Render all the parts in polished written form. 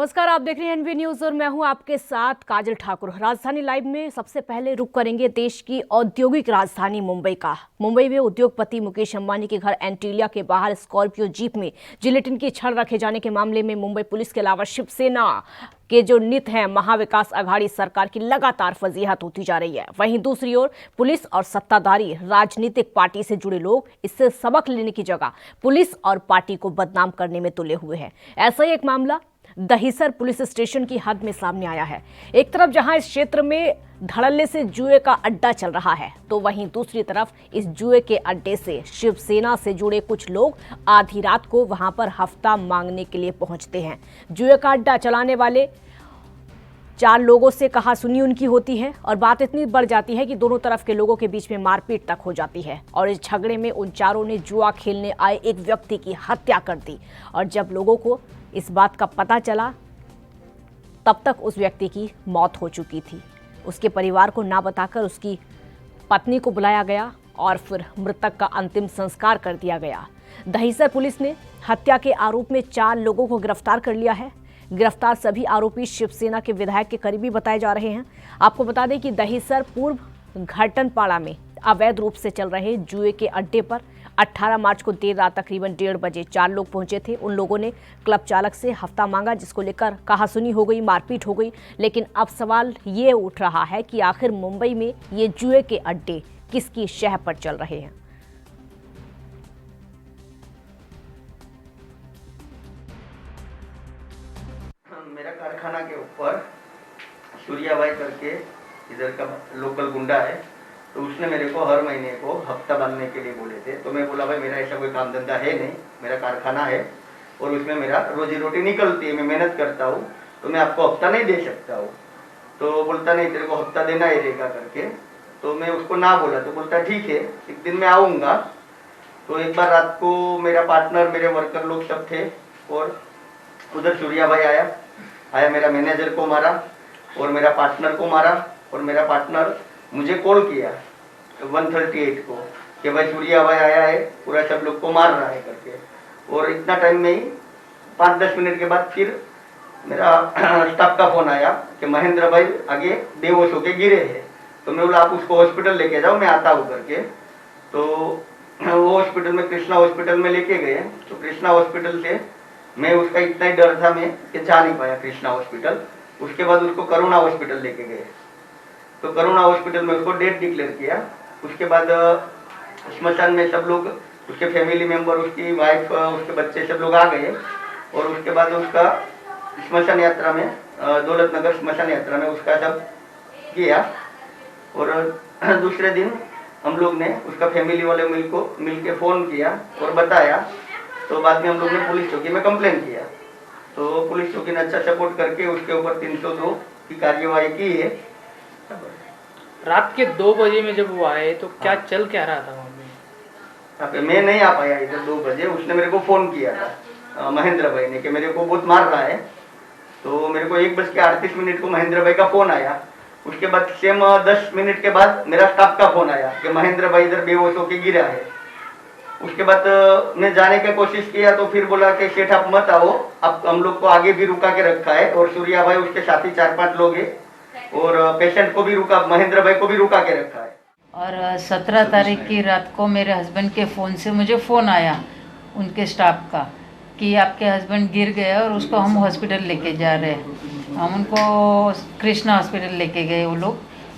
नमस्कार, आप देख रहे हैं एनवी न्यूज और मैं हूं आपके साथ काजल ठाकुर। राजधानी लाइव में सबसे पहले रुक करेंगे देश की औद्योगिक राजधानी मुंबई का। मुंबई में उद्योगपति मुकेश अंबानी के घर एंटीलिया के बाहर स्कॉर्पियो जीप में जिलेटिन की छड़ रखे जाने के मामले में मुंबई पुलिस के अलावा शिवसेना के जो नित हैं महाविकास अघाड़ी सरकार की लगातार फजीहत होती जा रही है। वहीं दूसरी ओर पुलिस और सत्ताधारी राजनीतिक पार्टी से जुड़े लोग इससे सबक लेने की जगह पुलिस और पार्टी को बदनाम करने में तुले हुए हैं। ऐसा ही एक मामला दहिसर पुलिस स्टेशन की हद में सामने आया है। एक तरफ जहां इस क्षेत्र में धड़ल्ले से जुए का अड्डा चल रहा है, तो वहीं दूसरी तरफ इस जुए के अड्डे से शिवसेना से जुड़े कुछ लोग आधी रात को वहां पर हफ्ता मांगने के लिए पहुंचते हैं। जुए का अड्डा चलाने वाले 4 लोगों से कहासुनी उनकी होती है और बात इतनी बढ़ जाती है कि दोनों तरफ के लोगों के बीच में मारपीट तक हो जाती है और इस झगड़े में उन चारों ने जुआ खेलने आए एक व्यक्ति की हत्या कर दी। और जब लोगों को इस बात का पता चला तब तक उस व्यक्ति की मौत हो चुकी थी। उसके परिवार को ना बताकर उसकी पत्नी को बुलाया गया और फिर मृतक का अंतिम संस्कार कर दिया गया। दहिसर पुलिस ने हत्या के आरोप में 4 लोगों को गिरफ्तार कर लिया है। गिरफ्तार सभी आरोपी शिवसेना के विधायक के करीबी बताए जा रहे हैं। आपको बता दें कि दहिसर पूर्व घाटनपाड़ा में अवैध रूप से चल रहे जुए के अड्डे पर 18 मार्च को देर रात तकरीबन 1:30 बजे 4 लोग पहुंचे थे। उन लोगों ने क्लब चालक से हफ्ता मांगा, जिसको लेकर कहासुनी हो गई, मारपीट हो गई। लेकिन अब सवाल ये उठ रहा है कि आखिर मुंबई में ये जुए के अड्डे किसकी शह पर चल रहे हैं। मेरा कारखाना के ऊपर सूर्याबाई करके इधर का लोकल गुंडा है, तो उसने मेरे को हर महीने को हफ्ता बांधने के लिए बोले थे। तो मैं बोला भाई मेरा ऐसा कोई काम धंधा है नहीं, मेरा कारखाना है और उसमें मेरा रोजी रोटी निकलती है, मैं मेहनत करता हूँ, तो मैं आपको हफ्ता नहीं दे सकता हूँ। तो बोलता नहीं तेरे को हफ्ता देना ही रहेगा करके। तो मैं उसको ना बोला, तो बोलता ठीक है एक दिन मैं आऊँगा। तो एक बार रात को मेरा पार्टनर, मेरे वर्कर लोग सब थे और उधर सूर्याबाई आया, मेरा मैनेजर को मारा और मेरा पार्टनर को मारा। और मेरा पार्टनर मुझे कॉल किया 138 को कि भाई सूर्याबाई आया है, पूरा सब लोग को मार रहा है करके। और इतना टाइम में ही 5-10 मिनट के बाद फिर मेरा स्टाफ का फोन आया कि महेंद्र भाई आगे बेहोश होके गिरे हैं। तो मैं बोला आप उसको हॉस्पिटल लेके जाओ, मैं आता हूँ करके। तो वो हॉस्पिटल में, कृष्णा हॉस्पिटल में लेके गए। तो कृष्णा हॉस्पिटल से मैं उसका इतना ही डर था मैं कि जा नहीं पाया कृष्णा हॉस्पिटल। उसके बाद उसको करुणा हॉस्पिटल लेके गए। तो करुणा हॉस्पिटल में उसको डेथ डिक्लेयर किया। उसके बाद स्मशान में सब लोग, उसके फैमिली मेंबर, उसकी वाइफ, उसके बच्चे सब लोग आ गए। और उसके बाद उसका स्मशान यात्रा में, दौलत नगर स्मशान यात्रा में उसका सब किया। और दूसरे दिन हम लोग ने उसका फैमिली वाले मिल के फ़ोन किया और बताया। तो बाद में हम लोग ने पुलिस चौकी में कंप्लेन किया। तो पुलिस चौकी ने अच्छा सपोर्ट करके उसके ऊपर 302 की कार्यवाही की है। रात के 2 बजे में जब वो आए तो क्या चल क्या रहा था वहाँ पे? मैं नहीं आ पाया इधर 2 बजे। उसने मेरे को फ़ोन किया था महेंद्र भाई ने कि मेरे को बहुत मार रहा है। तो मेरे को 1:38 को महेंद्र भाई का फ़ोन आया। उसके बाद सेम 10 मिनट के बाद मेरा स्टाफ का फ़ोन आया कि महेंद्र भाई इधर बेहोश होके गिरा है। उसके बाद मैं जाने की कोशिश किया तो फिर बोला कि सेठ आप मत आओ, अब हम लोग को आगे भी रुका के रखा है। और सूर्या भाई उसके साथी 4-5 लोग हैं और पेशेंट को भी रुका, महेंद्र भाई को भी रुका के रखा है। और 17 तारीख की रात को मेरे हस्बैंड के फ़ोन से मुझे फ़ोन आया उनके स्टाफ का कि आपके हस्बैंड गिर गए और उसको हम हॉस्पिटल लेके जा रहे हैं। हम उनको कृष्णा हॉस्पिटल लेके गए वो लोग।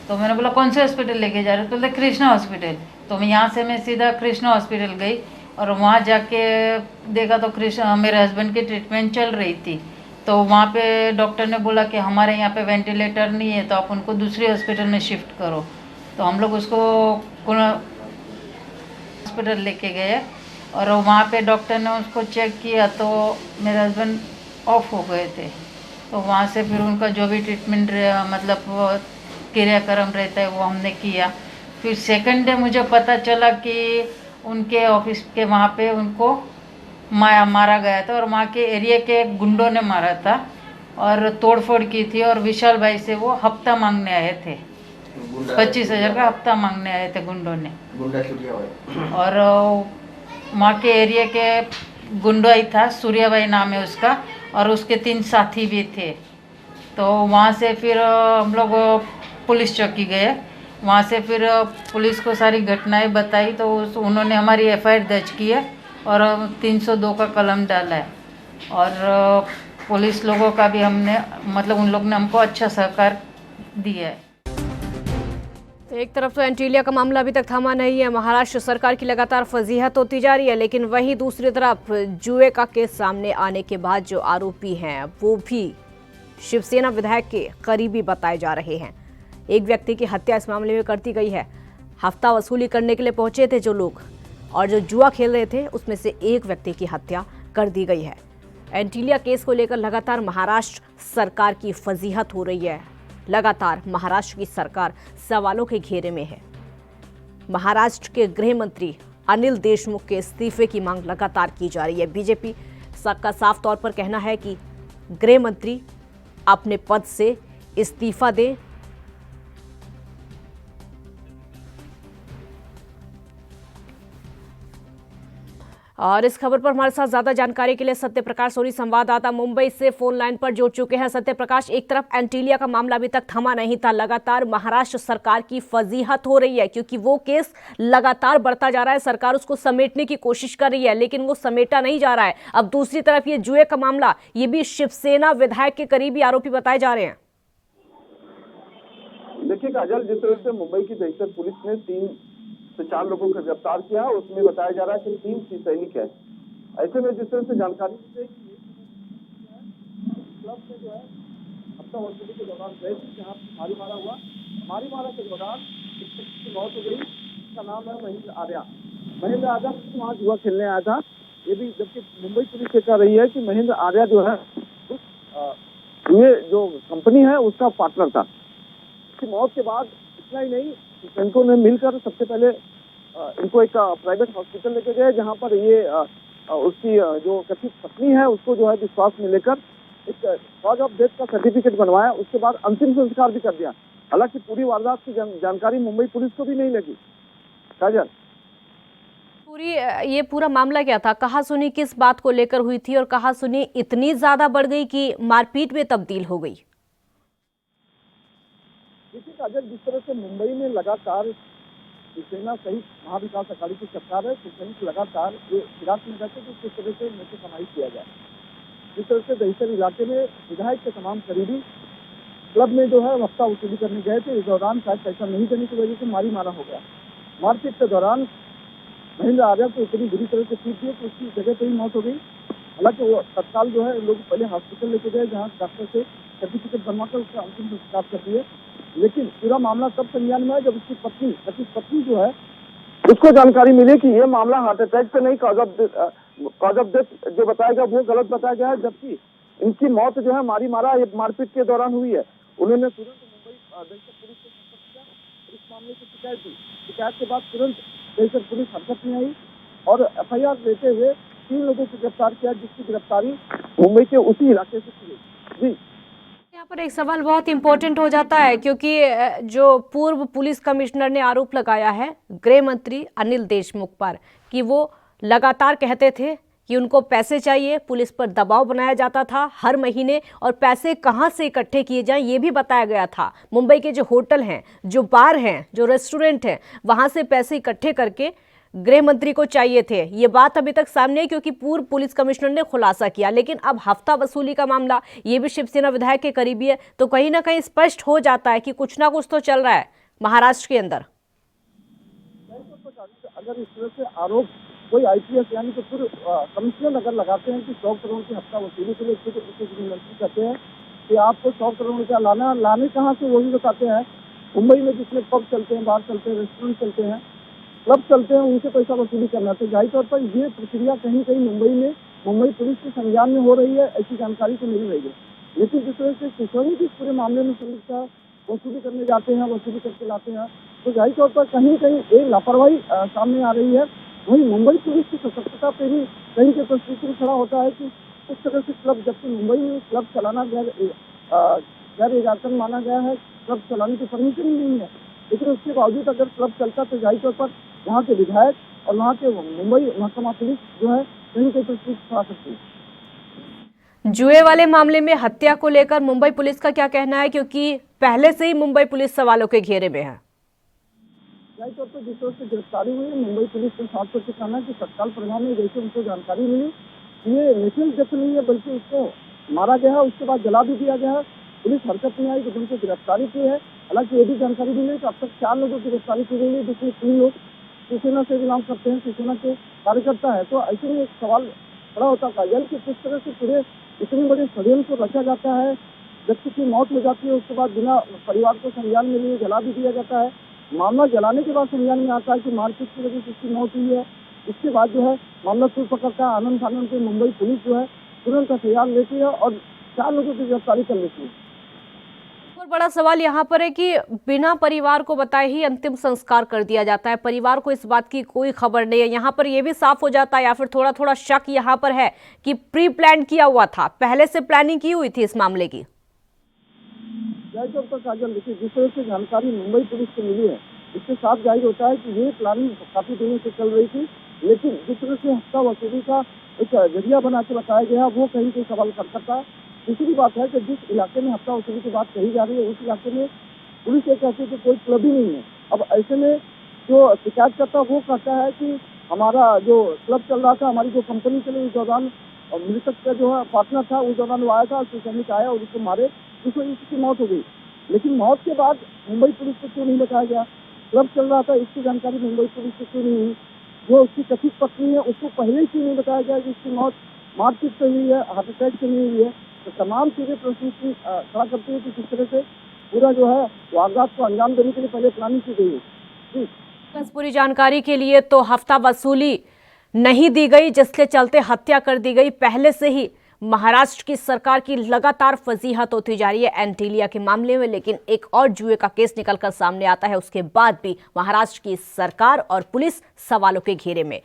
तो मैंने बोला कौन से हॉस्पिटल लेके जा रहे हो? तो बोले कृष्णा हॉस्पिटल। तो मैं सीधा कृष्णा हॉस्पिटल गई और वहाँ जाके देखा तो मेरे हस्बैंड की ट्रीटमेंट चल रही थी। तो वहाँ पे डॉक्टर ने बोला कि हमारे यहाँ पे वेंटिलेटर नहीं है, तो आप उनको दूसरी हॉस्पिटल में शिफ्ट करो। तो हम लोग उसको हॉस्पिटल लेके गए और वहाँ पे डॉक्टर ने उसको चेक किया तो मेरे हस्बैंड ऑफ हो गए थे। तो वहाँ से फिर उनका जो भी ट्रीटमेंट मतलब क्रियाक्रम रहता है वो हमने किया। फिर सेकंड डे मुझे पता चला कि उनके ऑफिस के वहाँ पे उनको मारा गया था और वहाँ के एरिया के गुंडों ने मारा था और तोड़फोड़ की थी। और विशाल भाई से वो हफ्ता मांगने आए थे, 25,000 का हफ्ता मांगने आए थे गुंडों ने। और वहाँ के एरिया के गुंडा ही था, सूर्याबाई नाम है उसका, और उसके 3 साथी भी थे। तो वहाँ से फिर हम लोग पुलिस चौकी गए। वहाँ से फिर पुलिस को सारी घटनाएं बताई तो उन्होंने हमारी FIR दर्ज की है और 302 का कलम डाला है। और पुलिस लोगों का भी हमने मतलब उन लोग ने हमको अच्छा सहकार दिया है। तो एक तरफ तो एंटीलिया का मामला अभी तक थमा नहीं है, महाराष्ट्र सरकार की लगातार फजीहत होती जा रही है, लेकिन वहीं दूसरी तरफ जुए का केस सामने आने के बाद जो आरोपी हैं वो भी शिवसेना विधायक के करीबी बताए जा रहे हैं। एक व्यक्ति की हत्या इस मामले में कर दी गई है। हफ्ता वसूली करने के लिए पहुंचे थे जो लोग और जो जुआ खेल रहे थे उसमें से एक व्यक्ति की हत्या कर दी गई है। एंटीलिया केस को लेकर लगातार महाराष्ट्र सरकार की फजीहत हो रही है। लगातार महाराष्ट्र की सरकार सवालों के घेरे में है। महाराष्ट्र के गृह मंत्री अनिल देशमुख के इस्तीफे की मांग लगातार की जा रही है। बीजेपी का साफ तौर पर कहना है कि गृह मंत्री अपने पद से इस्तीफा दें। और इस खबर पर हमारे साथ ज्यादा जानकारी के लिए सत्य प्रकाश सोनी संवाददाता मुंबई से फोन लाइन पर जुड़ चुके हैं। सत्य प्रकाश, एक तरफ एंटीलिया का मामला अभी तक थमा नहीं था, लगातार महाराष्ट्र सरकार की फजीहत हो रही है क्योंकि वो केस लगातार बढ़ता जा रहा है। सरकार उसको समेटने की कोशिश कर रही है लेकिन वो समेटा नहीं जा रहा है। अब दूसरी तरफ ये जुए का मामला, ये भी शिवसेना विधायक के करीबी आरोपी बताए जा रहे हैं। देखिए काजल, जिस तरह से मुंबई की दहिसर पुलिस ने 3 से 4 लोगों को गिरफ्तार किया, उसमें बताया जा रहा है कि 3 सैनिक है। ऐसे में जिस तरह से जानकारी है कि क्लब में जो है हफ्ता वसूली के दौरान गए थे जहाँ मारी मारा हुआ। मारी मारा के दौरान एक व्यक्ति की मौत हो गई, इसका नाम है महेंद्र आर्या। महेंद्र आर्या वहाँ जुआ खेलने आया था। ये भी जबकि मुंबई पुलिस ये कह रही है कि महेंद्र आर्या जो है ये जो कंपनी है उसका पार्टनर था। इसकी मौत के बाद इतना ही नहीं, इनको ने मिलकर सबसे पहले इनको एक प्राइवेट हॉस्पिटल लेके गए जहां पर ये उसकी जो कथित पत्नी है उसको जो है विश्वास में लेकर एक कॉज ऑफ डेथ का सर्टिफिकेट बनवाया। उसके बाद अंतिम संस्कार भी कर दिया। हालांकि पूरी वारदात की जानकारी मुंबई पुलिस को भी नहीं लगी। काजल, ये पूरा मामला क्या था? कहाँ सुनी किस बात को लेकर हुई थी और कहाँ सुनी इतनी ज्यादा बढ़ गई कि मारपीट में तब्दील हो गई? देखिए काजल, जिस तरह से मुंबई में लगातार शिवसेना सहित महाविकास अघाड़ी की सरकार है, शिवसेना लगातार ये फिराक में रहते कि किस तरह से मुझे कमाई किया जाए। जिस तरह से दहिसर इलाके में विधायक के तमाम करीबी क्लब में जो है हफ्ता वसूली करने गए थे। इस दौरान शायद पैसा नहीं देने की वजह से मारी मारा हो गया। मारपीट के दौरान महेंद्र आर्या को इतनी बुरी तरह से पीट दिया कि उसकी जगह पर ही मौत हो गई। हालांकि वो तत्काल जो है लोग पहले हॉस्पिटल लेके गए जहाँ डॉक्टर से सर्टिफिकेट बनवाकर उसका अंतिम संस्कार कर दिए। लेकिन पूरा मामला तब संज्ञान में है जब उसकी पत्नी जो है उसको जानकारी मिली कि ये मामला हार्ट अटैक से नहीं, कॉज ऑफ डेथ जो बताया गया वो गलत बताया गया है, जबकि इनकी मौत जो है मारपीट के दौरान हुई है। उन्होंने तुरंत मुंबई दहिसर पुलिस को संपर्क किया, इस मामले की शिकायत दी। शिकायत के बाद तुरंत दहिसर पुलिस हरकत में आई और FIR लेते हुए 3 लोगों को गिरफ्तार किया, जिसकी गिरफ्तारी मुंबई के उसी इलाके से की गई। जी, यहाँ पर एक सवाल बहुत इंपॉर्टेंट हो जाता है क्योंकि जो पूर्व पुलिस कमिश्नर ने आरोप लगाया है गृह मंत्री अनिल देशमुख पर कि वो लगातार कहते थे कि उनको पैसे चाहिए, पुलिस पर दबाव बनाया जाता था हर महीने, और पैसे कहाँ से इकट्ठे किए जाएं ये भी बताया गया था। मुंबई के जो होटल हैं, जो बार हैं, जो रेस्टोरेंट हैं, वहाँ से पैसे इकट्ठे करके गृह मंत्री को चाहिए थे। ये बात अभी तक सामने है क्योंकि पूर्व पुलिस कमिश्नर ने खुलासा किया। लेकिन अब हफ्ता वसूली का मामला, ये भी शिवसेना विधायक के करीबी है, तो कहीं ना कहीं स्पष्ट हो जाता है कि कुछ ना कुछ तो चल रहा है महाराष्ट्र के अंदर। अगर इस तरह से आरोप कोई IPS यानी कि पूर्व कमिश्नर अगर लगाते हैं कि 100 करोड़ की हफ्ता वसूली के लिए मंत्री कहते हैं कि आपको 100 करोड़ रुपया लाने कहाँ से, वही बताते हैं। मुंबई में जिसमें पब चलते हैं, बार चलते हैं, रेस्टोरेंट चलते हैं, क्लब चलते हैं, उनसे पैसा वसूली करना। तो जाहिर तौर पर ये प्रक्रिया कहीं कहीं मुंबई पुलिस के संज्ञान में हो रही है, ऐसी जानकारी तो मिल रही है। लेकिन जिस तरह से शिवसेना की इस पूरे मामले में संलिप्तता, वसूली करने जाते हैं, वसूली करके लाते हैं, तो जाहिर तौर पर कहीं कहीं एक लापरवाही सामने आ रही है। वहीं मुंबई पुलिस की सतर्कता पे भी कहीं के प्रश्न खड़ा होता है कि इस तरह से क्लब, जबकि मुंबई में क्लब चलाना गैर इजाजत माना गया है, क्लब चलाने की परमिशन ही नहीं है, लेकिन उसके बावजूद अगर क्लब चलता तो जाहिर तौर पर वहाँ के विधायक और वहाँ के मुंबई महकमा पुलिस जो है कहीं कहीं प्रश्न खड़ा सकती है। जुए वाले मामले में हत्या को लेकर मुंबई पुलिस का क्या कहना है, क्योंकि पहले से ही मुंबई पुलिस सवालों के घेरे में है। जाहिर तौर पर जिस तरह से गिरफ्तारी हुई मुंबई पुलिस के साथ से कहना है कि तत्काल प्रभाव में जैसे उनको जानकारी मिली ये नेचुरल डेथ नहीं है बल्कि उसको मारा गया है, उसके बाद जला भी दिया गया है। पुलिस हरकत में आई कि उनको गिरफ्तारी की है। हालांकि ये भी जानकारी मिली कि अब तक 4 लोगों की गिरफ्तारी की गई है, जिसमें 3 लोग शिवसेना से बिलोंग करते हैं, शिवसेना के कार्यकर्ता है। तो ऐसे में एक सवाल खड़ा होता काजल कि किस तरह से पूरे इतने बड़े षड्यंत्र को रचा जाता है, व्यक्ति की मौत हो जाती है, उसके बाद बिना परिवार को संज्ञान में लिए जला भी दिया जाता है। मामला जलाने के बाद संज्ञान में आता है कि मारपीट की वजह से उसकी मौत हुई है। इसके बाद जो है मामला सुर पकड़ता है। आनंद फानंद से मुंबई पुलिस जो है तुरंत एफआईआर लेती है और 4 लोगों की गिरफ्तारी कर लेती है। और बड़ा सवाल यहाँ पर है कि बिना परिवार को बताए ही अंतिम संस्कार कर दिया जाता है, परिवार को इस बात की कोई खबर नहीं है। यहाँ पर यह भी साफ हो जाता है या फिर थोड़ा थोड़ा शक यहाँ पर है कि प्री प्लान किया हुआ था, पहले से प्लानिंग की हुई थी इस मामले की। काजल देखिए, जिस तरह से जानकारी मुंबई पुलिस को मिली है इससे साफ जाहिर होता है कि ये प्लानिंग काफी दिनों से चल रही थी, लेकिन जिस तरह से हफ्ता वसूली का एक जरिया बना के बताया गया वो कहीं कोई सवाल कर सकता है। दूसरी बात है कि जिस इलाके में हफ्ता वसूली की बात कही जा रही है उस इलाके में पुलिस ये कहती है कि कोई क्लब ही नहीं है। अब ऐसे में जो शिकायत करता वो कहता है कि हमारा जो क्लब चल रहा था, हमारी जो कंपनी चली, उस दौरान मृतक का जो है पार्टनर था उस दौरान वो आया था, सैनिक आया और उसको मारे, जिससे उसकी मौत हो गई। लेकिन मौत के बाद मुंबई पुलिस को क्यों नहीं बताया गया? क्लब चल रहा था इसकी जानकारी मुंबई पुलिस को क्यों नहीं हुई? जो उसकी कथित पत्नी है उसको पहले ही क्यों नहीं बताया गया कि इसकी मौत मारपीट से हुई है, हार्ट अटैक से नहीं हुई है? तो तमाम चीजें प्रश्न खड़ा करती है कि किस तरह से पूरा जो है वारदात को अंजाम देने के लिए पहले प्लानिंग की गई है। बस पूरी जानकारी के लिए तो हफ्ता वसूली नहीं दी गई, जिसके चलते हत्या कर दी गई। पहले से ही महाराष्ट्र की सरकार की लगातार फजीहत होती जा रही है एंटीलिया के मामले में, लेकिन एक और जुए का केस निकलकर सामने आता है, उसके बाद भी महाराष्ट्र की सरकार और पुलिस सवालों के घेरे में।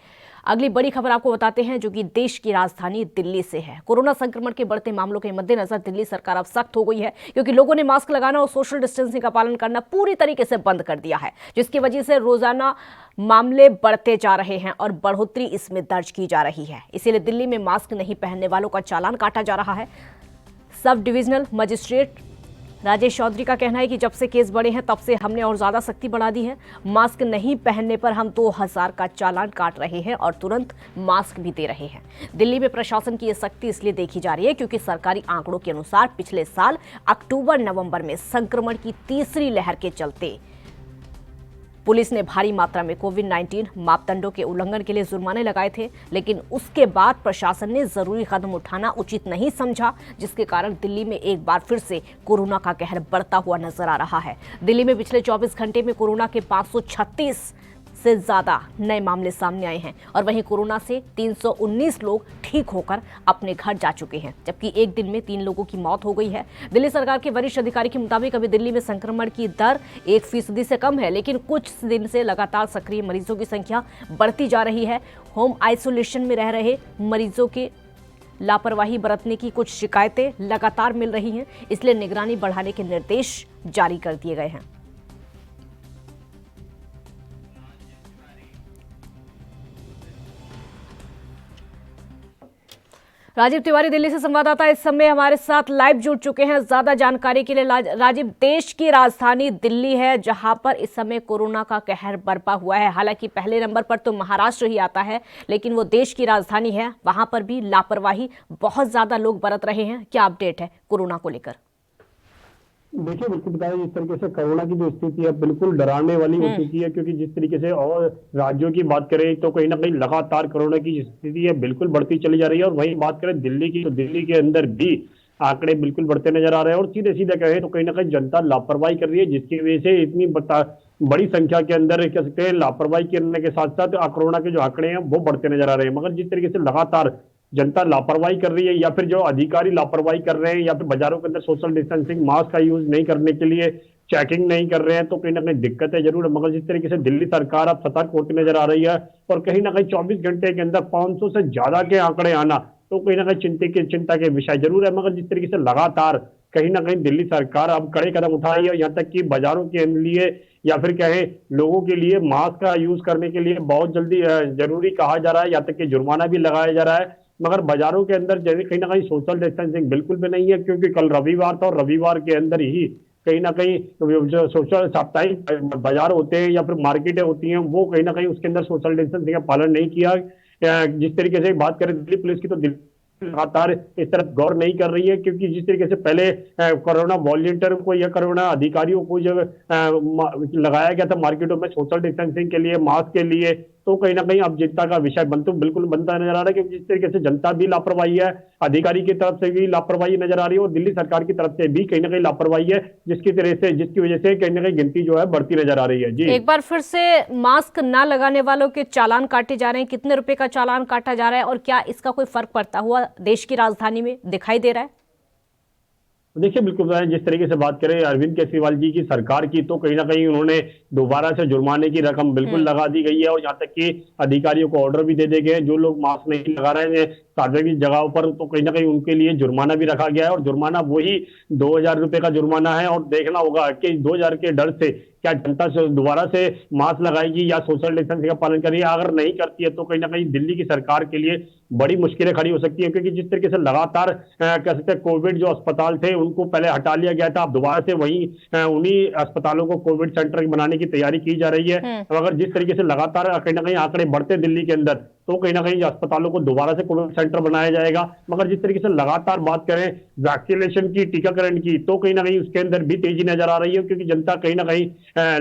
अगली बड़ी खबर आपको बताते हैं जो कि देश की राजधानी दिल्ली से है। कोरोना संक्रमण के बढ़ते मामलों के मद्देनजर दिल्ली सरकार अब सख्त हो गई है, क्योंकि लोगों ने मास्क लगाना और सोशल डिस्टेंसिंग का पालन करना पूरी तरीके से बंद कर दिया है, जिसकी वजह से रोजाना मामले बढ़ते जा रहे हैं और बढ़ोतरी इसमें दर्ज की जा रही है। इसीलिए दिल्ली में मास्क नहीं पहनने वालों का चालान काटा जा रहा है। Sub divisional magistrate Rajesh Chaudhary का कहना है कि जब से केस बढ़े हैं तब से हमने और ज्यादा सख्ती बढ़ा दी है। मास्क नहीं पहनने पर हम 2000 का चालान काट रहे हैं और तुरंत मास्क भी दे रहे हैं। दिल्ली में प्रशासन की ये सख्ती इसलिए देखी जा रही है क्योंकि सरकारी आंकड़ों के अनुसार पिछले साल अक्टूबर-नवंबर में संक्रमण की तीसरी लहर के चलते पुलिस ने भारी मात्रा में कोविड-19 मापदंडों के उल्लंघन के लिए जुर्माने लगाए थे, लेकिन उसके बाद प्रशासन ने जरूरी कदम उठाना उचित नहीं समझा, जिसके कारण दिल्ली में एक बार फिर से कोरोना का कहर बढ़ता हुआ नजर आ रहा है। दिल्ली में पिछले 24 घंटे में कोरोना के 536 से ज्यादा नए मामले सामने आए हैं और वहीं कोरोना से 319 लोग ठीक होकर अपने घर जा चुके हैं, जबकि एक दिन में 3 लोगों की मौत हो गई है। दिल्ली सरकार के वरिष्ठ अधिकारी के मुताबिक अभी दिल्ली में संक्रमण की दर 1% से कम है, लेकिन कुछ दिन से लगातार सक्रिय मरीजों की संख्या बढ़ती जा रही है। होम आइसोलेशन में रह रहे मरीजों के लापरवाही बरतने की कुछ शिकायतें लगातार मिल रही हैं, इसलिए निगरानी बढ़ाने के निर्देश जारी कर दिए गए हैं। राजीव तिवारी दिल्ली से संवाददाता इस समय हमारे साथ लाइव जुड़ चुके हैं ज्यादा जानकारी के लिए। राजीव, देश की राजधानी दिल्ली है जहां पर इस समय कोरोना का कहर बरपा हुआ है। हालांकि पहले नंबर पर तो महाराष्ट्र ही आता है, लेकिन वो देश की राजधानी है, वहां पर भी लापरवाही बहुत ज्यादा लोग बरत रहे हैं। क्या अपडेट है कोरोना को लेकर? देखिए, बिल्कुल बताया, जिस तरीके से कोरोना की जो स्थिति है बिल्कुल डराने वाली हो चुकी है, क्योंकि जिस तरीके से और राज्यों की बात करें तो कहीं ना कहीं लगातार कोरोना की स्थिति है बिल्कुल बढ़ती चली जा रही है। और वहीं बात करें दिल्ली की, तो दिल्ली के अंदर भी आंकड़े बिल्कुल बढ़ते नजर आ रहे हैं और सीधे सीधे कहें तो कहीं ना कहीं जनता लापरवाही कर रही है, जिसकी वजह से इतनी बड़ी संख्या के अंदर कह सकते हैं लापरवाही करने के साथ साथ कोरोना के जो आंकड़े हैं वो बढ़ते नजर आ रहे हैं। मगर जिस तरीके से लगातार जनता लापरवाही कर रही है या फिर जो अधिकारी लापरवाही कर रहे हैं या फिर बाजारों के अंदर सोशल डिस्टेंसिंग मास्क का यूज नहीं करने के लिए चेकिंग नहीं कर रहे हैं, तो कहीं ना कहीं दिक्कत है जरूर। मगर जिस तरीके से दिल्ली सरकार अब सतर्क होती नजर आ रही है और कहीं ना कहीं 24 घंटे के अंदर 500 से ज्यादा के आंकड़े आना तो कहीं ना कहीं चिंता के विषय जरूर है। मगर जिस तरीके से लगातार कहीं ना कहीं दिल्ली सरकार अब कड़े कदम उठा रही है, यहाँ तक कि बाजारों के लिए या फिर कहें लोगों के लिए मास्क का यूज करने के लिए बहुत जल्दी जरूरी कहा जा रहा है, यहाँ तक कि जुर्माना भी लगाया जा रहा है। मगर बाजारों के अंदर जैसे कहीं ना कहीं सोशल डिस्टेंसिंग बिल्कुल भी नहीं है, क्योंकि कल रविवार था और रविवार के अंदर ही कहीं ना कहीं जो सोशल साप्ताहिक बाजार होते हैं या फिर मार्केटें होती हैं, वो कहीं ना कहीं उसके अंदर सोशल डिस्टेंसिंग का पालन नहीं किया। जिस तरीके से बात करें दिल्ली पुलिस की, तो दिल्ली लगातार इस तरफ गौर नहीं कर रही है, क्योंकि जिस तरीके से पहले कोरोना वॉलंटियर को या कोरोना अधिकारियों को जब लगाया गया था मार्केटों में सोशल डिस्टेंसिंग के लिए, मास्क के लिए, तो कहीं ना कहीं अब चिंता का विषय बिल्कुल बनता नजर आ रहा है, क्योंकि जिस तरीके से जनता भी लापरवाही है, अधिकारी की तरफ से भी लापरवाही नजर आ रही है और दिल्ली सरकार की तरफ से भी कहीं ना कहीं लापरवाही है, जिसकी वजह से कहीं ना कहीं गिनती जो है बढ़ती नजर आ रही है। जी, एक बार फिर से मास्क ना लगाने वालों के चालान काटे जा रहे हैं। कितने रुपए का चालान काटा जा रहा है और क्या इसका कोई फर्क पड़ता हुआ देश की राजधानी में दिखाई दे रहा है? देखिए, बिल्कुल जिस तरीके से बात करें अरविंद केजरीवाल जी की सरकार की, तो कहीं ना कहीं उन्होंने दोबारा से जुर्माने की रकम बिल्कुल लगा दी गई है और यहाँ तक कि अधिकारियों को ऑर्डर भी दे दिए गए हैं, जो लोग मास्क नहीं लगा रहे हैं सार्वजनिक जगहों पर, तो कहीं ना कहीं उनके लिए जुर्माना भी रखा गया है और जुर्माना वही 2,000 रुपए का जुर्माना है। और देखना होगा कि 2,000 के डर से क्या जनता से दोबारा से मास्क लगाएगी या सोशल डिस्टेंसिंग का पालन करेगी। अगर नहीं करती है तो कहीं ना कहीं दिल्ली की सरकार के लिए बड़ी मुश्किलें खड़ी हो सकती है, क्योंकि जिस तरीके से लगातार कह सकते हैं कोविड जो अस्पताल थे उनको पहले हटा लिया गया था, अब दोबारा से वहीं उन्हीं अस्पतालों को कोविड सेंटर बनाने की तैयारी की जा रही है। अगर जिस तरीके से लगातार कहीं ना कहीं आंकड़े बढ़ते दिल्ली के अंदर, तो कहीं ना कहीं अस्पतालों को दोबारा से कोविड सेंटर बनाया जाएगा। मगर जिस तरीके से लगातार बात करें वैक्सीनेशन की, टीकाकरण की, तो कहीं ना कहीं उसके अंदर भी तेजी नजर आ रही है, क्योंकि जनता कहीं ना कहीं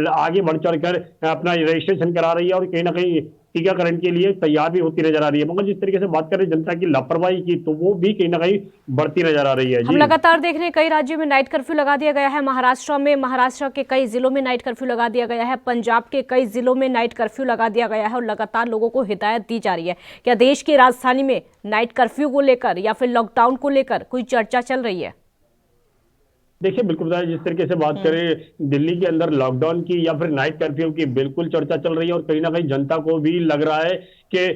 आगे बढ़ चढ़कर अपना रजिस्ट्रेशन करा रही है और कहीं ना कहीं टीकाकरण के लिए तैयार भी होती नजर आ रही है। मगर जिस तरीके से बात करें जनता की लापरवाही की, तो वो भी कहीं ना कहीं बढ़ती नजर आ रही है। हम लगातार देख रहे हैं कई राज्यों में नाइट कर्फ्यू लगा दिया गया है। महाराष्ट्र के कई जिलों में नाइट कर्फ्यू लगा दिया गया है, पंजाब के कई जिलों में नाइट कर्फ्यू लगा दिया गया है और लगातार लोगों को हिदायत दी जा रही है। क्या देश की राजधानी में नाइट कर्फ्यू को लेकर या फिर लॉकडाउन को लेकर कोई चर्चा चल रही है? देखिए, बिल्कुल जिस तरीके से बात करें दिल्ली के अंदर लॉकडाउन की या फिर नाइट कर्फ्यू की बिल्कुल चर्चा चल रही है और कहीं ना कहीं जनता को भी लग रहा है कि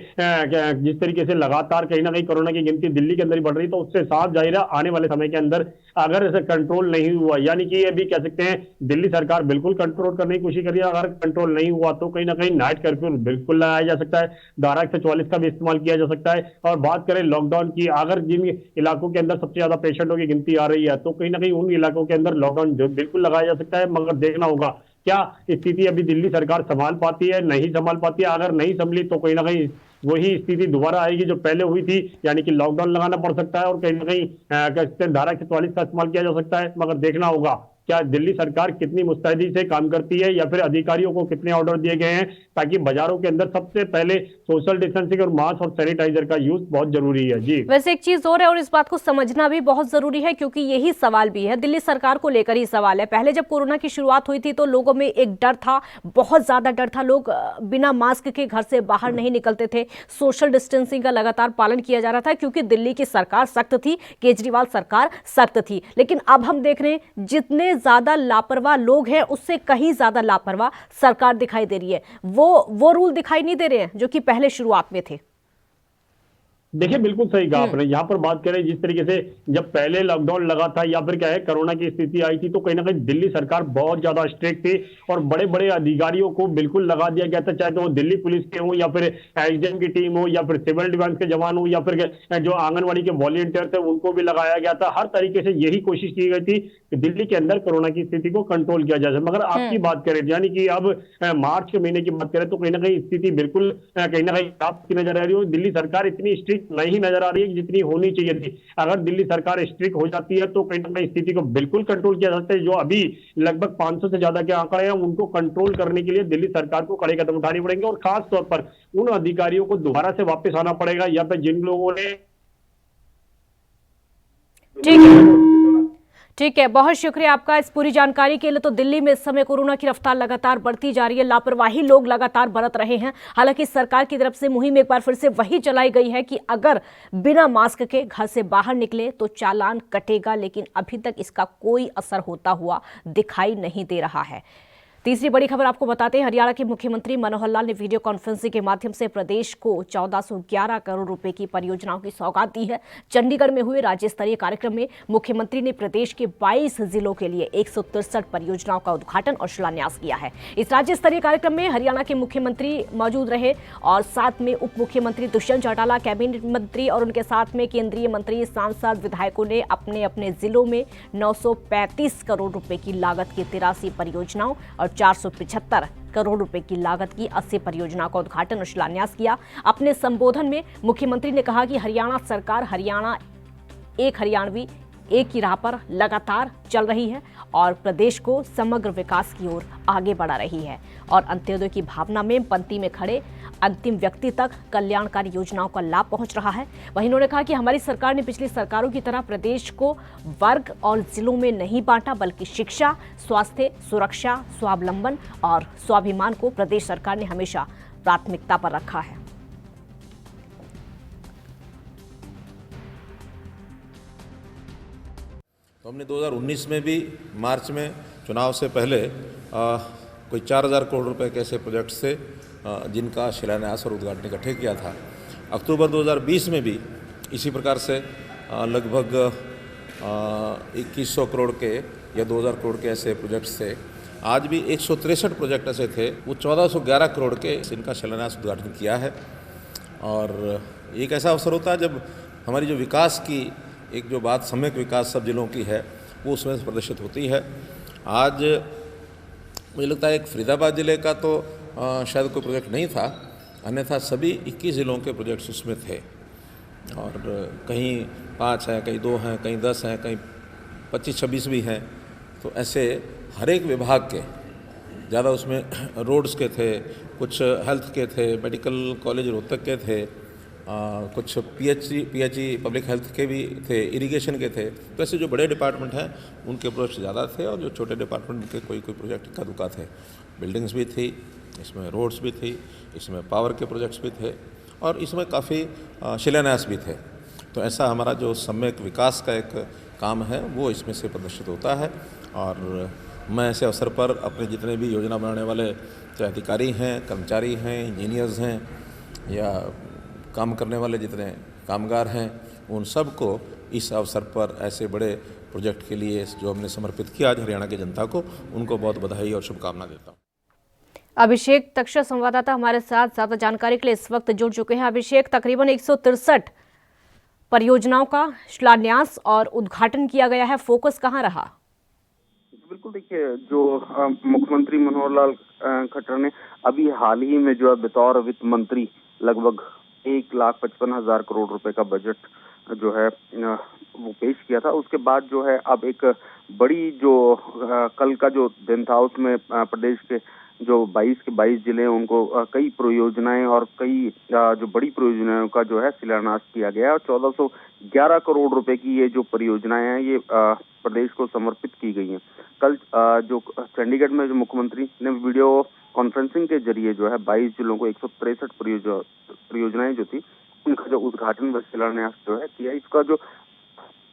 जिस तरीके से लगातार कहीं ना कहीं कोरोना की गिनती दिल्ली के अंदर ही बढ़ रही है, तो उससे साफ जाहिर है आने वाले समय के अंदर अगर इसे कंट्रोल नहीं हुआ, यानी कि ये भी कह सकते हैं दिल्ली सरकार बिल्कुल कंट्रोल करने की कोशिश कर रही है, अगर कंट्रोल नहीं हुआ तो कहीं ना कहीं नाइट कर्फ्यू बिल्कुल लगाया जा सकता है, धारा 144 का भी इस्तेमाल किया जा सकता है। और बात करें लॉकडाउन की, अगर जिन इलाकों के अंदर सबसे ज्यादा पेशेंटों की गिनती आ रही है, तो कहीं ना कहीं उन इलाकों के अंदर लॉकडाउन बिल्कुल लगाया जा सकता है। मगर देखना होगा क्या स्थिति अभी दिल्ली सरकार संभाल पाती है, नहीं संभाल पाती है। अगर नहीं संभली तो कहीं ना कहीं वही स्थिति दोबारा आएगी जो पहले हुई थी, यानी कि लॉकडाउन लगाना पड़ सकता है और कहीं ना कहीं धारा 144 का इस्तेमाल किया जा सकता है। मगर देखना होगा क्या दिल्ली सरकार कितनी मुस्तैदी से काम करती है या फिर अधिकारियों को कितने ऑर्डर दिए गए हैं, ताकि बाजारों के अंदर सबसे पहले सोशल डिस्टेंसिंग और मास्क और सैनिटाइजर का यूज बहुत जरूरी है। जी, वैसे एक चीज और है और इस बात को समझना भी बहुत जरूरी है, क्योंकि यही सवाल भी है, दिल्ली सरकार को लेकर ही सवाल है। पहले जब कोरोना की शुरुआत हुई थी तो लोगों में एक डर था, बहुत ज्यादा डर था, लोग बिना मास्क के घर से बाहर नहीं निकलते थे, सोशल डिस्टेंसिंग का लगातार पालन किया जा रहा था, क्योंकि दिल्ली की सरकार सख्त थी, केजरीवाल सरकार सख्त थी। लेकिन अब हम देख रहे हैं जितने ज्यादा लापरवाह लोग हैं उससे कहीं ज्यादा लापरवाह सरकार दिखाई दे रही है। वो रूल दिखाई नहीं दे रहे हैं जो कि पहले शुरुआत में थे। देखिए, बिल्कुल सही कहा आपने। यहाँ पर बात करें जिस तरीके से जब पहले लॉकडाउन लगा था या फिर क्या है कोरोना की स्थिति आई थी, तो कहीं ना कहीं दिल्ली सरकार बहुत ज्यादा स्ट्रिक्ट थी और बड़े बड़े अधिकारियों को बिल्कुल लगा दिया गया था, चाहे तो वो दिल्ली पुलिस के हो या फिर एसडीएम की टीम हो या फिर सिविल डिफेंस के जवान हो या फिर जो आंगनबाड़ी के वॉलंटियर थे उनको भी लगाया गया था। हर तरीके से यही कोशिश की गई थी कि दिल्ली के अंदर कोरोना की स्थिति को कंट्रोल किया जा सके। मगर आपकी बात करें, यानी कि अब मार्च के महीने की बात करें, तो कहीं ना कहीं स्थिति बिल्कुल कहीं ना कहीं खराब नजर आ रही है। दिल्ली सरकार इतनी स्ट्रिक्ट नहीं नजर आ रही है जितनी होनी चाहिए थी। अगर दिल्ली सरकार स्ट्रिक्ट हो जाती है तो कहीं ना कहीं स्थिति को बिल्कुल कंट्रोल किया जा सकता है। जो अभी लगभग 500 से ज्यादा के आंकड़े हैं, उनको कंट्रोल करने के लिए दिल्ली सरकार को कड़े कदम उठाने पड़ेंगे और खास तौर पर उन अधिकारियों को दोबारा से वापस आना पड़ेगा या फिर जिन लोगों ने ठीक है, बहुत शुक्रिया आपका इस पूरी जानकारी के लिए। तो दिल्ली में इस समय कोरोना की रफ्तार लगातार बढ़ती जा रही है, लापरवाही लोग लगातार बरत रहे हैं। हालांकि सरकार की तरफ से मुहिम एक बार फिर से वही चलाई गई है कि अगर बिना मास्क के घर से बाहर निकले तो चालान कटेगा, लेकिन अभी तक इसका कोई असर होता हुआ दिखाई नहीं दे रहा है। तीसरी बड़ी खबर आपको बताते हैं, हरियाणा के मुख्यमंत्री मनोहर लाल ने वीडियो कॉन्फ्रेंसिंग के माध्यम से प्रदेश को 1411 करोड़ रुपए की परियोजनाओं की सौगात दी है। चंडीगढ़ में हुए राज्य स्तरीय कार्यक्रम में मुख्यमंत्री ने प्रदेश के 22 जिलों के लिए 163 परियोजनाओं का उद्घाटन और शिलान्यास किया है। इस राज्य स्तरीय कार्यक्रम में हरियाणा के मुख्यमंत्री मौजूद रहे और साथ में उप मुख्यमंत्री दुष्यंत चौटाला, कैबिनेट मंत्री और उनके साथ में केंद्रीय मंत्री, सांसद, विधायकों ने अपने अपने जिलों में 935 करोड़ रुपए की लागत की 83 परियोजनाओं और 475 करोड़ रुपए की लागत की 80 परियोजनाओं का उद्घाटन और शिलान्यास किया। अपने संबोधन में मुख्यमंत्री ने कहा कि हरियाणा सरकार हरियाणा एक हरियाणवी एक ही राह पर लगातार चल रही है और प्रदेश को समग्र विकास की ओर आगे बढ़ा रही है और अंत्योदय की भावना में पंक्ति में खड़े अंतिम व्यक्ति तक कल्याणकारी योजनाओं का लाभ पहुंच रहा है। वहीं उन्होंने कहा कि हमारी सरकार ने पिछली सरकारों की तरह प्रदेश को वर्ग और जिलों में नहीं बांटा, बल्कि शिक्षा, स्वास्थ्य, सुरक्षा, स्वावलंबन और स्वाभिमान को प्रदेश सरकार ने हमेशा प्राथमिकता पर रखा है। तो हमने 2019 में भी मार्च में चुनाव से पहले कोई 4000 करोड़ रुपए के ऐसे प्रोजेक्ट्स थे जिनका शिलान्यास और उद्घाटन इकट्ठे किया था। अक्टूबर 2020 में भी इसी प्रकार से लगभग 2100 करोड़ के या 2000 करोड़ के ऐसे प्रोजेक्ट्स थे। आज भी 163 प्रोजेक्ट ऐसे थे, वो 1411 करोड़ के इनका शिलान्यास उद्घाटन किया है। और एक ऐसा अवसर होता है जब हमारी जो विकास की एक जो बात सम्यक विकास सब जिलों की है वो उसमें प्रदर्शित होती है। आज मुझे लगता है एक फरीदाबाद ज़िले का तो शायद कोई प्रोजेक्ट नहीं था, अन्यथा सभी 21 ज़िलों के प्रोजेक्ट्स उसमें थे और कहीं 5 हैं, कहीं 2 हैं, कहीं 10 हैं, कहीं 25-26 भी हैं। तो ऐसे हर एक विभाग के ज़्यादा उसमें रोड्स के थे, कुछ हेल्थ के थे, मेडिकल कॉलेज रोहतक के थे, कुछ पीएचई पब्लिक हेल्थ के भी थे, इरिगेशन के थे। तो ऐसे जो बड़े डिपार्टमेंट हैं उनके प्रोजेक्ट ज़्यादा थे और जो छोटे डिपार्टमेंट के कोई प्रोजेक्ट इक्का दुक्का थे। बिल्डिंग्स भी थी, इसमें रोड्स भी थी, इसमें पावर के प्रोजेक्ट्स भी थे और इसमें काफ़ी शिलान्यास भी थे। तो ऐसा हमारा जो सम्यक विकास का एक काम है वो इसमें से प्रदर्शित होता है। और मैं ऐसे अवसर पर अपने जितने भी योजना बनाने वाले चाहे अधिकारी हैं, कर्मचारी हैं, इंजीनियर्स हैं या काम करने वाले जितने कामगार हैं, उन सबको इस अवसर पर ऐसे बड़े प्रोजेक्ट के लिए जो हमने समर्पित किया आज हरियाणा की जनता को, उनको बहुत बधाई और शुभकामना देता हूँ। अभिषेक तक्षर संवाददाता हमारे साथ ज्यादा जानकारी के लिए इस वक्त जुड़ चुके हैं। अभिषेक, तकरीबन 163 परियोजनाओं का शिलान्यास और उद्घाटन किया गया है, फोकस कहाँ रहा? बिल्कुल, देखिए जो मुख्यमंत्री मनोहर लाल खट्टर ने अभी हाल ही में जो है बतौर वित्त मंत्री लगभग 1,55,000 करोड़ रुपए का बजट जो है वो पेश किया था। उसके बाद जो है अब एक बड़ी जो कल का जो दिन था उसमें प्रदेश के जो 22 के 22 जिले हैं उनको कई परियोजनाएं और कई जो बड़ी परियोजनाओं का जो है शिलान्यास किया गया और 1411 करोड़ रुपए की ये जो परियोजनाएं हैं ये प्रदेश को समर्पित की गई हैं। कल जो चंडीगढ़ में जो मुख्यमंत्री ने वीडियो कॉन्फ्रेंसिंग के जरिए जो है 22 जिलों को 163 परियोजनाएं जो थी उनका जो उद्घाटन व शिलान्यास जो है किया। इसका जो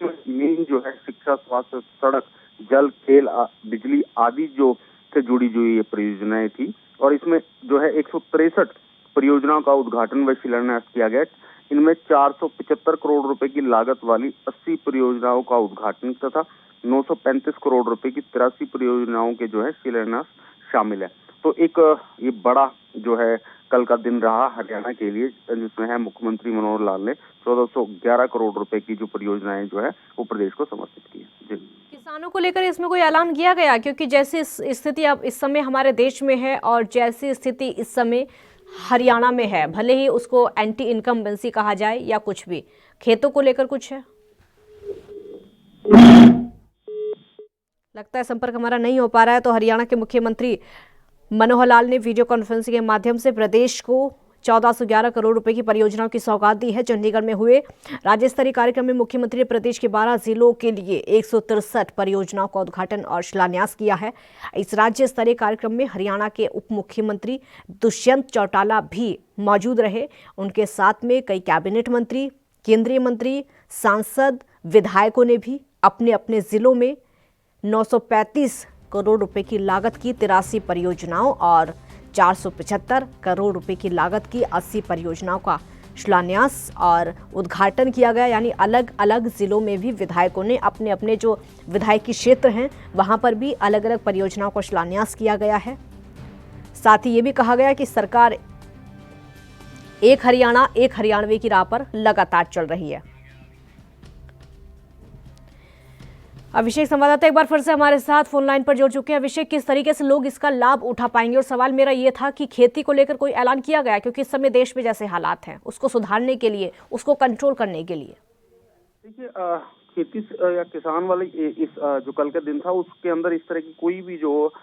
मेन जो है शिक्षा, स्वास्थ्य, सड़क, जल, खेल, बिजली आदि जो से जुड़ी जो ये परियोजनाएं थी और इसमें जो है 163 परियोजनाओं का उद्घाटन व शिलान्यास किया गया। इनमें 475 करोड़ रुपए की लागत वाली 80 परियोजनाओं का उद्घाटन तथा 935 करोड़ रुपए की 83 परियोजनाओं के जो है शिलान्यास शामिल है। तो एक ये बड़ा जो है कल का दिन रहा हरियाणा के लिए, जिसमें है मुख्यमंत्री मनोहर लाल ने 1411 करोड़ रुपए की जो परियोजनाएं जो है वो प्रदेश को समर्पित की है। किसानों को लेकर इसमें कोई ऐलान किया गया? क्योंकि जैसी स्थिति अब इस समय हमारे देश में है और जैसी स्थिति इस समय हरियाणा में है, भले ही उसको एंटी इनकम्बेंसी कहा जाए या कुछ भी, खेतों को लेकर कुछ है? लगता है संपर्क हमारा नहीं हो पा रहा है। तो हरियाणा के मुख्यमंत्री मनोहर लाल ने वीडियो कॉन्फ्रेंसिंग के माध्यम से प्रदेश को 1411 करोड़ रुपए की परियोजनाओं की सौगात दी है। चंडीगढ़ में हुए राज्य स्तरीय कार्यक्रम में मुख्यमंत्री ने प्रदेश के 12 जिलों के लिए 163 परियोजनाओं का उद्घाटन और शिलान्यास किया है। इस राज्य स्तरीय कार्यक्रम में हरियाणा के उप मुख्यमंत्री दुष्यंत चौटाला भी मौजूद रहे। उनके साथ में कई कैबिनेट मंत्री, केंद्रीय मंत्री, सांसद, विधायकों ने भी अपने अपने जिलों में 935 करोड़ रुपए की लागत की 83 परियोजनाओं और 475 करोड़ रुपए की लागत की 80 परियोजनाओं का शिलान्यास और उद्घाटन किया गया। यानी अलग अलग जिलों में भी विधायकों ने अपने अपने जो विधायकी क्षेत्र हैं वहां पर भी अलग अलग परियोजनाओं का शिलान्यास किया गया है। साथ ही ये भी कहा गया कि सरकार एक हरियाणा एक हरियाणवी की राह पर लगातार चल रही है। अभिषेक संवाददाता एक बार फिर से हमारे साथ फोन लाइन पर जुड़ चुके हैं। अभिषेक, किस तरीके से लोग इसका लाभ उठा पाएंगे? और सवाल मेरा ये था कि खेती को लेकर कोई ऐलान किया गया, क्योंकि इस समय देश में जैसे हालात हैं उसको सुधारने के लिए, उसको कंट्रोल करने के लिए। देखिए, खेती या किसान वाले इस जो कल का दिन था उसके अंदर इस तरह की कोई भी जो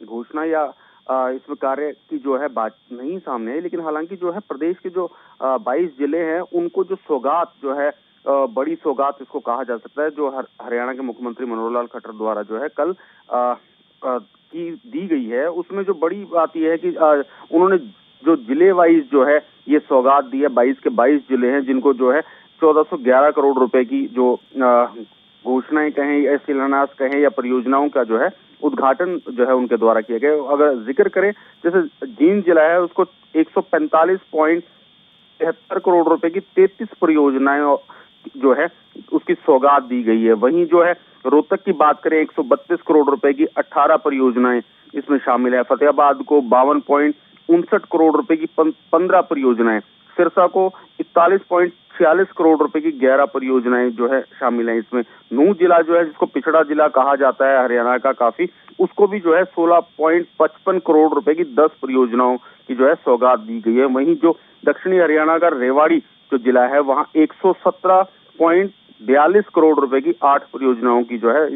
घोषणा या इसमें कार्य की जो है बात नहीं सामने है। लेकिन हालांकि जो है प्रदेश के जो 22 जिले हैं उनको जो सौगात जो है, बड़ी सौगात इसको कहा जा सकता है, जो हरियाणा के मुख्यमंत्री मनोहर लाल खट्टर द्वारा जो है कल की दी गई है, उसमें जो बड़ी बात यह है कि उन्होंने जो जिले वाइज जो है ये सौगात दी है। 22 के 22 जिले हैं जिनको जो है 1411 करोड़ रुपए की जो घोषणाएं कहें या शिलान्यास कहें या परियोजनाओं का जो है उद्घाटन जो है उनके द्वारा किया गया। अगर जिक्र करें, जैसे जींद जिला है उसको 145.73 करोड़ रुपए की 33 परियोजनाएं जो है उसकी सौगात दी गई है। वहीं जो है रोहतक की बात करें 132 करोड़ रुपए की 18 परियोजनाएं इसमें शामिल है। फतेहाबाद को 52.59 करोड़ रुपए की 15 परियोजनाएं, सिरसा को 41.46 करोड़ रुपए की 11 परियोजनाएं जो है शामिल है इसमें। नूंह जिला जो है जिसको पिछड़ा जिला कहा जाता है हरियाणा का काफी, उसको भी जो है 16.55 करोड़ रुपए की 10 परियोजनाओं की जो है सौगात दी गई है। वहीं जो दक्षिणी हरियाणा का रेवाड़ी जो जिला है वहां 117.42 करोड़ रुपए की 8 परियोजनाओं की जो है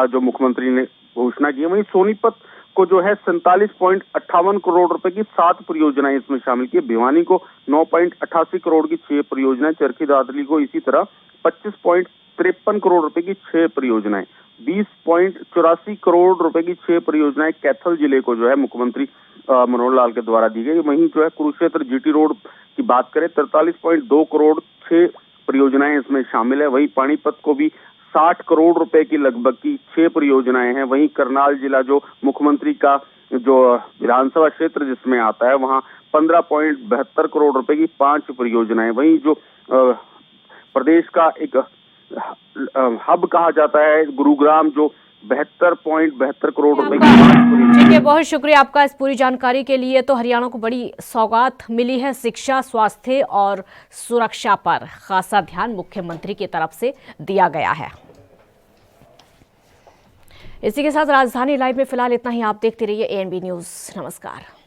जो मुख्यमंत्री ने घोषणा की है। वहीं सोनीपत को जो है 47.58 करोड़ रुपए की 7 परियोजनाएं इसमें शामिल की है। भिवानी को 9.88 करोड़ की 6 परियोजनाएं, चरखी दादरी को इसी तरह 25.53 करोड़ रुपए की 6 परियोजनाएं, 20.84 करोड़ रुपए की 6 परियोजनाएं कैथल जिले को जो है मुख्यमंत्री मनोहर लाल के द्वारा दी गई। वहीं जो है कुरुक्षेत्र जीटी रोड की बात करें 43.2 करोड़ 6 परियोजनाएं इसमें शामिल है। वहीं पानीपत को भी 60 करोड़ रुपए की लगभग की 6 परियोजनाएं हैं। वहीं करनाल जिला जो मुख्यमंत्री का जो विधानसभा क्षेत्र जिसमें आता है वहां 15.72 करोड़ रुपए की 5 परियोजनाएं। वहीं जो प्रदेश का एक हब कहा जाता है गुरुग्राम जो 72.72 करोड़ रुपए की 5 परियोजनाएं। ठीक है, बहुत शुक्रिया आपका इस पूरी जानकारी के लिए। तो हरियाणा को बड़ी सौगात मिली है, शिक्षा, स्वास्थ्य और सुरक्षा पर खासा ध्यान मुख्यमंत्री की तरफ से दिया गया है। इसी के साथ राजधानी लाइव में फिलहाल इतना ही। आप देखते रहिए ANB न्यूज़। नमस्कार।